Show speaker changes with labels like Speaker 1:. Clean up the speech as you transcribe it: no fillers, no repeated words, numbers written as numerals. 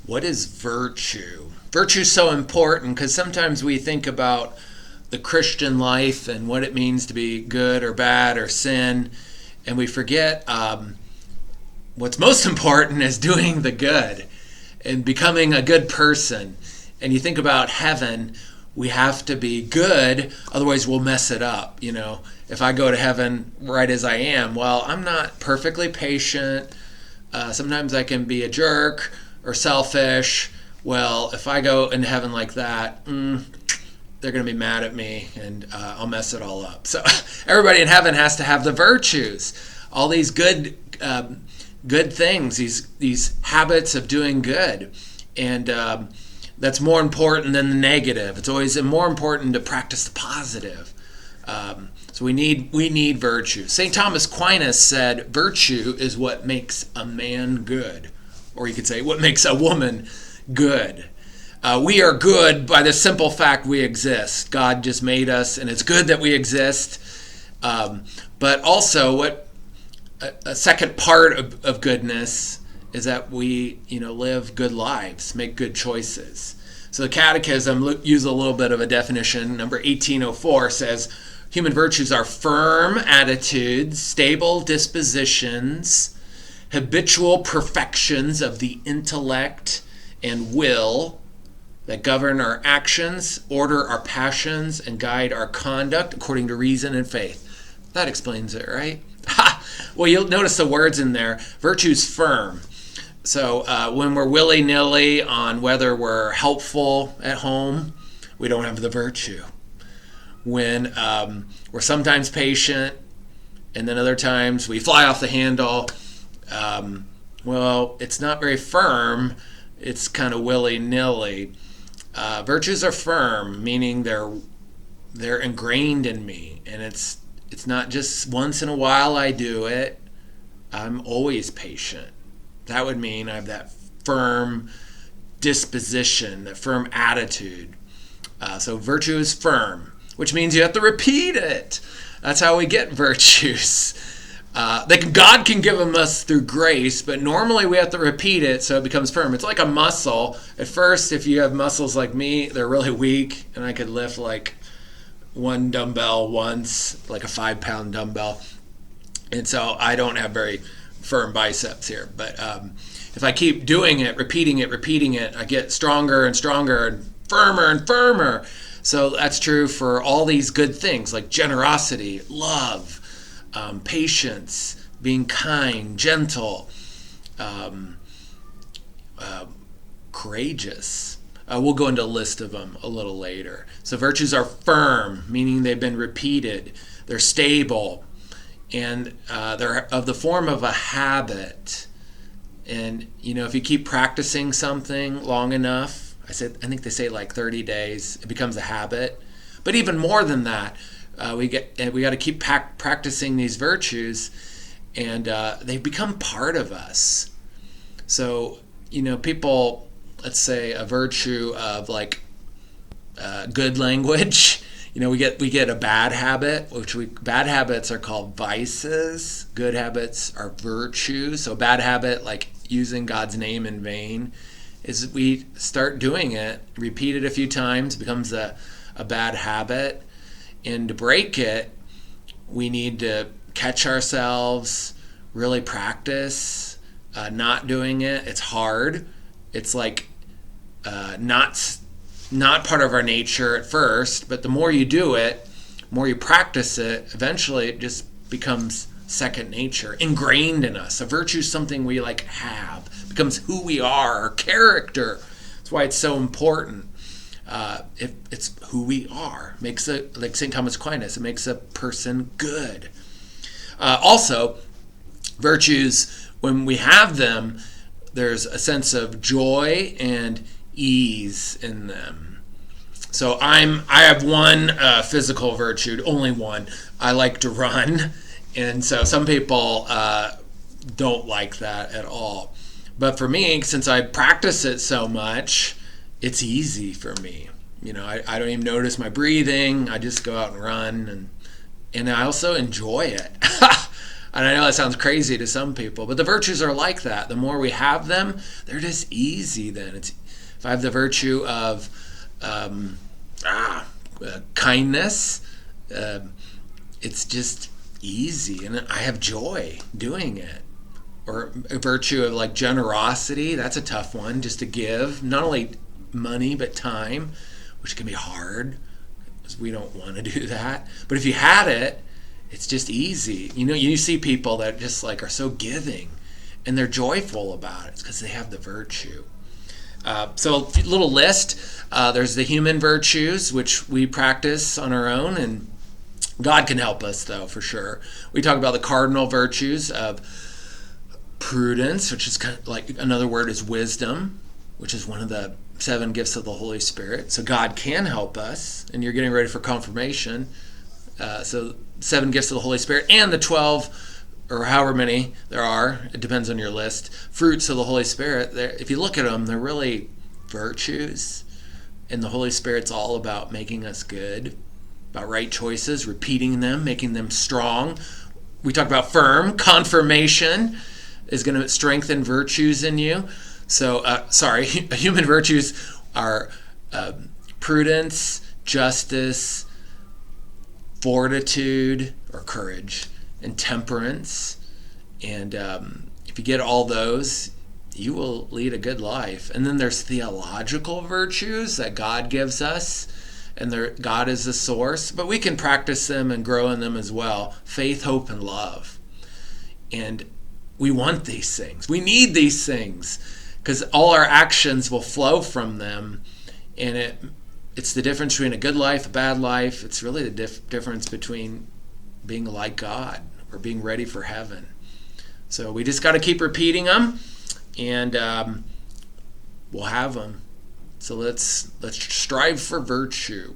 Speaker 1: What is virtue? Virtue is so important because sometimes we think about the Christian life and what it means to be good or bad or sin, and we forget what's most important is doing the good and becoming a good person. And you think about heaven, we have to be good, otherwise we'll mess it up. You know, if I go to heaven right as I am, well, I'm not perfectly patient. Sometimes I can be a jerk or selfish. Well, if I go into heaven like that, they're going to be mad at me and I'll mess it all up. So everybody in heaven has to have the virtues, all these good things, these habits of doing good. And that's more important than the negative. It's always more important to practice the positive. So we need virtue. St. Thomas Aquinas said, virtue is what makes a man good. Or you could say, what makes a woman good. We are good by the simple fact we exist. God just made us, and it's good that we exist. But also, what a second part of goodness is that we, live good lives, make good choices. So the Catechism use a little bit of a definition. Number 1804 says, human virtues are firm attitudes, stable dispositions, habitual perfections of the intellect and will that govern our actions, order our passions, and guide our conduct according to reason and faith. That explains it, right? Well, you'll notice the words in there. Virtue's firm. So when we're willy-nilly on whether we're helpful at home, we don't have the virtue. When we're sometimes patient, and then other times we fly off the handle, well, it's not very firm. It's kind of willy-nilly. Virtues are firm, meaning they're ingrained in me, and it's not just once in a while I do it. I'm always patient. That would mean I have that firm disposition, that firm attitude. So virtue is firm, which means you have to repeat it. That's how we get virtues. God can give them us through grace, but normally we have to repeat it so it becomes firm. It's like a muscle. At first, if you have muscles like me, they're really weak, and I could lift like one dumbbell once, like a 5-pound dumbbell. And so I don't have very firm biceps here. But if I keep doing it, repeating it, I get stronger and stronger and firmer. So that's true for all these good things like generosity, love, patience, being kind, gentle, courageous. We'll go into a list of them a little later. So virtues are firm, meaning they've been repeated. They're stable, and they're of the form of a habit. And, if you keep practicing something long enough, I think they say like 30 days, it becomes a habit. But even more than that, we got to keep practicing these virtues, and they become part of us. So, people, let's say a virtue of like good language. We get a bad habit, bad habits are called vices. Good habits are virtues. So bad habit, like using God's name in vain, is we start doing it, repeat it a few times, becomes a bad habit. And to break it, we need to catch ourselves, really practice not doing it. It's hard. It's like not part of our nature at first, but the more you do it, the more you practice it, eventually it just becomes second nature, ingrained in us. A virtue is something we have, becomes who we are, our character. That's why it's so important. If it's who we are, makes it, like St. Thomas Aquinas, it makes a person good. Also, virtues, when we have them, there's a sense of joy and ease in them. So I have one physical virtue, only one. I like to run, and so some people don't like that at all. But for me, since I practice it so much, it's easy for me. I don't even notice my breathing. I just go out and run, and I also enjoy it. And I know that sounds crazy to some people, but the virtues are like that. The more we have them, they're just easy then. If I have the virtue of kindness, it's just easy, and I have joy doing it. Or a virtue of like generosity, that's a tough one, just to give, not only money, but time, which can be hard, because we don't want to do that. But if you had it, it's just easy. You see people that just like are so giving, and they're joyful about it. It's because they have the virtue. So a little list. There's the human virtues, which we practice on our own, and God can help us, though, for sure. We talk about the cardinal virtues of prudence, which is kind of like another word is wisdom, which is one of the 7 gifts of the Holy Spirit. So God can help us, and you're getting ready for confirmation. So 7 gifts of the Holy Spirit, and the 12, or however many there are, it depends on your list, fruits of the Holy Spirit. If you look at them, they're really virtues, and the Holy Spirit's all about making us good, about right choices, repeating them, making them strong. We talk about firm. Confirmation is going to strengthen virtues in you. So, human virtues are prudence, justice, fortitude or courage, and temperance. And if you get all those, you will lead a good life. And then there's theological virtues that God gives us, and God is the source, but we can practice them and grow in them as well. Faith, hope, and love. And we want these things. We need these things, because all our actions will flow from them. And it's the difference between a good life, a bad life. It's really the difference between being like God or being ready for heaven. So we just got to keep repeating them, and we'll have them. So let's strive for virtue.